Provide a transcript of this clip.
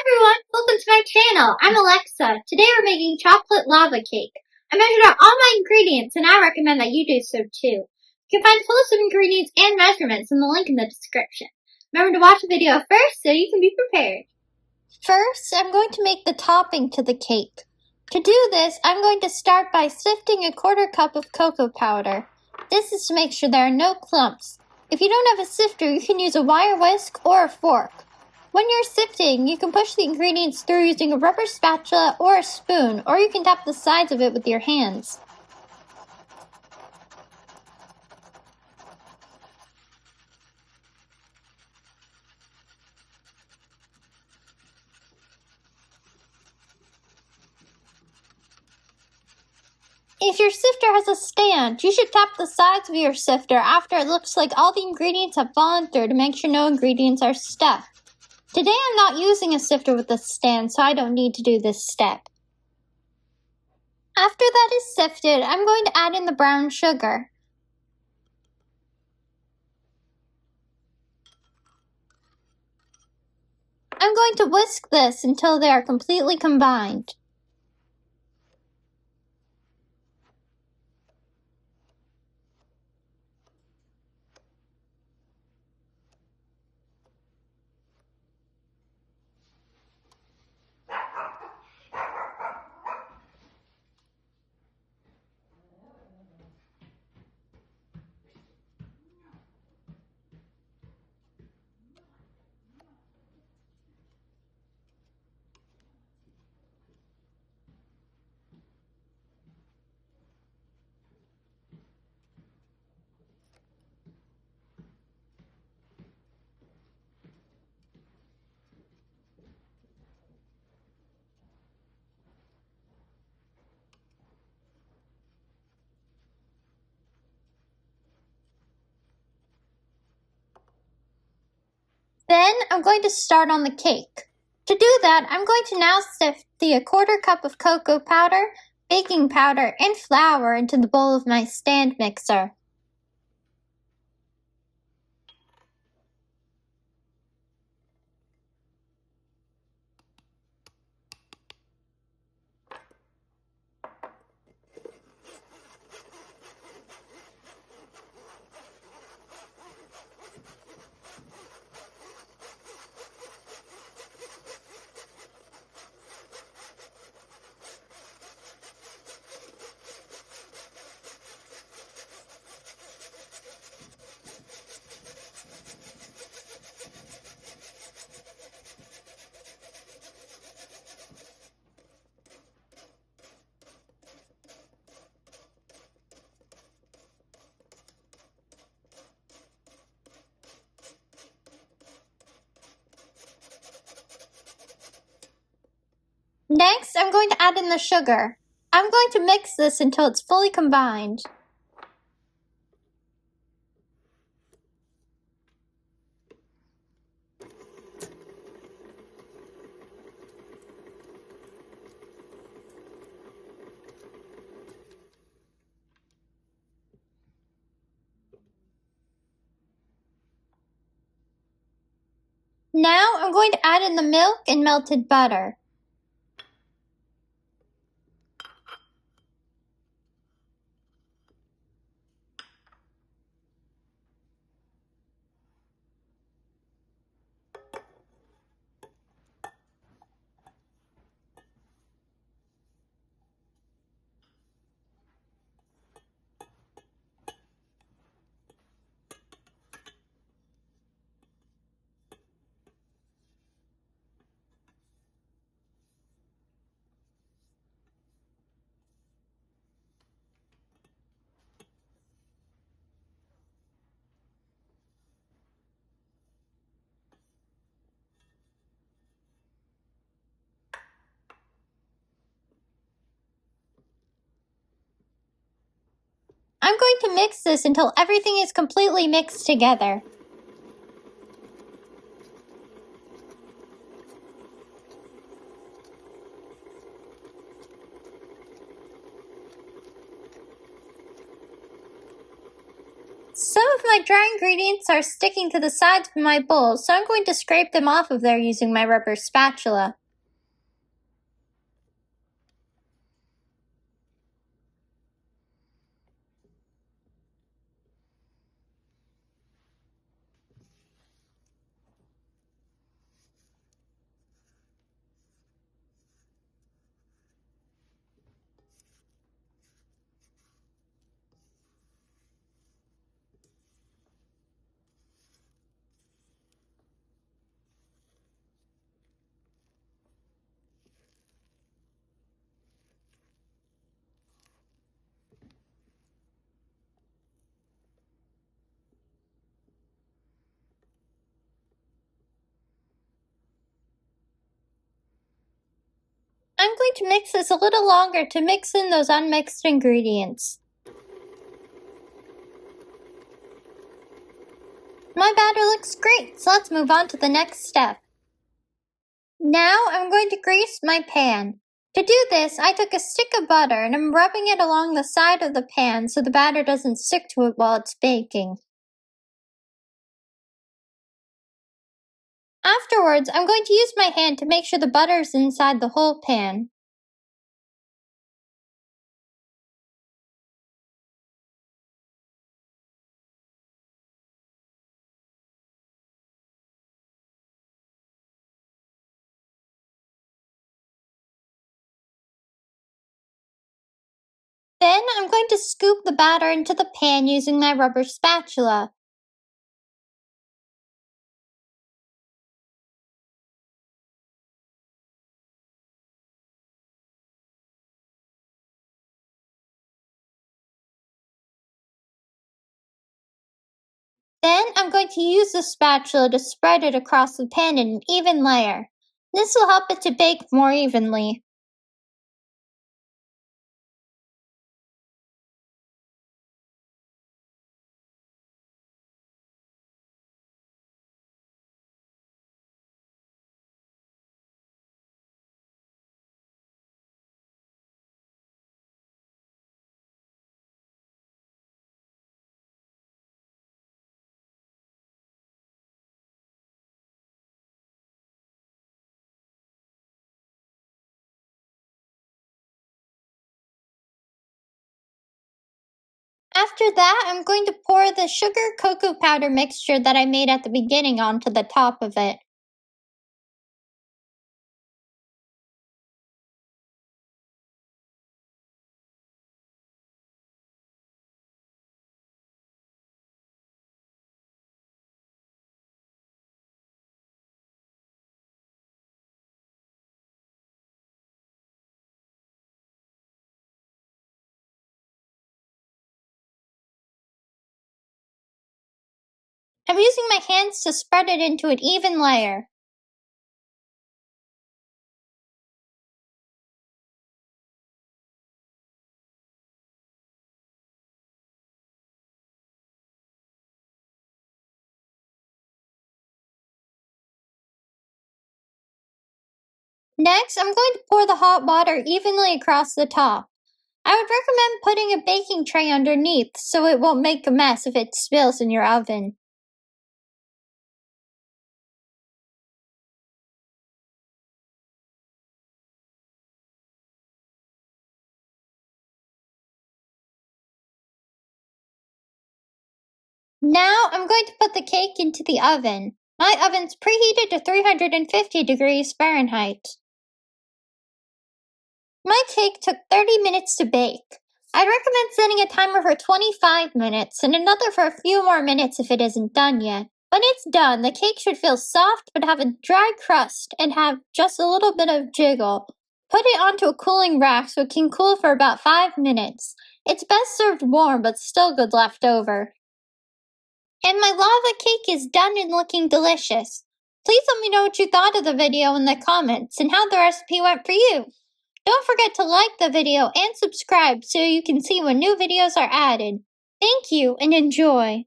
everyone, welcome to my channel. I'm Alexa. Today we're making chocolate lava cake. I measured out all my ingredients and I recommend that you do so too. You can find a list of ingredients and measurements in the link in the description. Remember to watch the video first so you can be prepared. First, I'm going to make the topping to the cake. To do this, I'm going to start by sifting a 1/4 cup of cocoa powder. This is to make sure there are no clumps. If you don't have a sifter, you can use a wire whisk or a fork. When you're sifting, you can push the ingredients through using a rubber spatula or a spoon, or you can tap the sides of it with your hands. If your sifter has a stand, you should tap the sides of your sifter after it looks like all the ingredients have fallen through to make sure no ingredients are stuck. Today I'm not using a sifter with a stand, so I don't need to do this step. After that is sifted, I'm going to add in the brown sugar. I'm going to whisk this until they are completely combined. Then I'm going to start on the cake. To do that, I'm going to now sift the 1/4 cup of cocoa powder, baking powder, and flour into the bowl of my stand mixer. Next, I'm going to add in the sugar. I'm going to mix this until it's fully combined. Now, I'm going to add in the milk and melted butter. I'm going to mix this until everything is completely mixed together. Some of my dry ingredients are sticking to the sides of my bowl, so I'm going to scrape them off of there using my rubber spatula. I'm going to mix this a little longer to mix in those unmixed ingredients. My batter looks great, so let's move on to the next step. Now I'm going to grease my pan. To do this, I took a stick of butter and I'm rubbing it along the side of the pan so the batter doesn't stick to it while it's baking. Afterwards, I'm going to use my hand to make sure the butter is inside the whole pan. Then I'm going to scoop the batter into the pan using my rubber spatula. Then I'm going to use the spatula to spread it across the pan in an even layer. This will help it to bake more evenly. After that, I'm going to pour the sugar cocoa powder mixture that I made at the beginning onto the top of it. I'm using my hands to spread it into an even layer. Next, I'm going to pour the hot water evenly across the top. I would recommend putting a baking tray underneath so it won't make a mess if it spills in your oven. Now I'm going to put the cake into the oven. My oven's preheated to 350 degrees Fahrenheit. My cake took 30 minutes to bake. I'd recommend setting a timer for 25 minutes and another for a few more minutes if it isn't done yet. When it's done, the cake should feel soft but have a dry crust and have just a little bit of jiggle. Put it onto a cooling rack so it can cool for about 5 minutes. It's best served warm but still good left over. And my lava cake is done and looking delicious. Please let me know what you thought of the video in the comments and how the recipe went for you. Don't forget to like the video and subscribe so you can see when new videos are added. Thank you and enjoy!